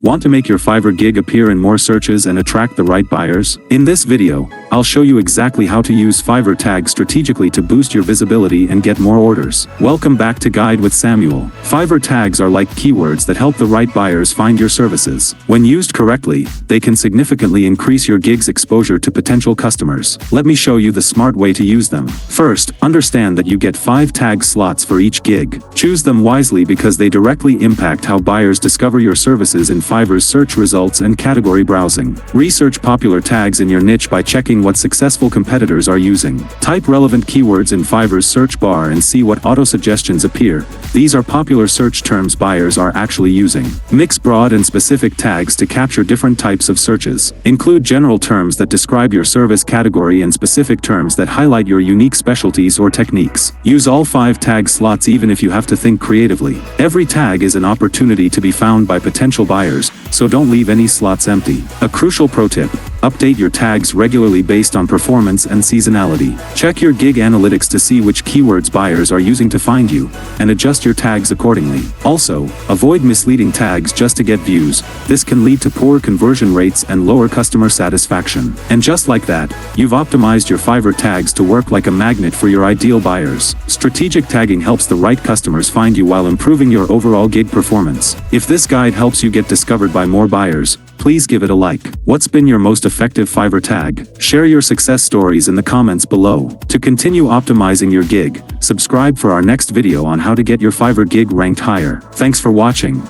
Want to make your Fiverr gig appear in more searches and attract the right buyers? In this video, I'll show you exactly how to use Fiverr tags strategically to boost your visibility and get more orders. Welcome back to Guide with Samuel. Fiverr tags are like keywords that help the right buyers find your services. When used correctly, they can significantly increase your gig's exposure to potential customers. Let me show you the smart way to use them. First, understand that you get 5 tag slots for each gig. Choose them wisely because they directly impact how buyers discover your services in Fiverr's search results and category browsing. Research popular tags in your niche by checking what successful competitors are using. Type relevant keywords in Fiverr's search bar and see what auto-suggestions appear. These are popular search terms buyers are actually using. Mix broad and specific tags to capture different types of searches. Include general terms that describe your service category and specific terms that highlight your unique specialties or techniques. Use all 5 tag slots even if you have to think creatively. Every tag is an opportunity to be found by potential buyers, so don't leave any slots empty. A crucial pro tip: update your tags regularly based on performance and seasonality. Check your gig analytics to see which keywords buyers are using to find you, and adjust your tags accordingly. Also, avoid misleading tags just to get views. This can lead to poor conversion rates and lower customer satisfaction. And just like that, you've optimized your Fiverr tags to work like a magnet for your ideal buyers. Strategic tagging helps the right customers find you while improving your overall gig performance. If this guide helps you get discovered by more buyers, please give it a like. What's been your most effective Fiverr tag? Share your success stories in the comments below. To continue optimizing your gig, subscribe for our next video on how to get your Fiverr gig ranked higher. Thanks for watching.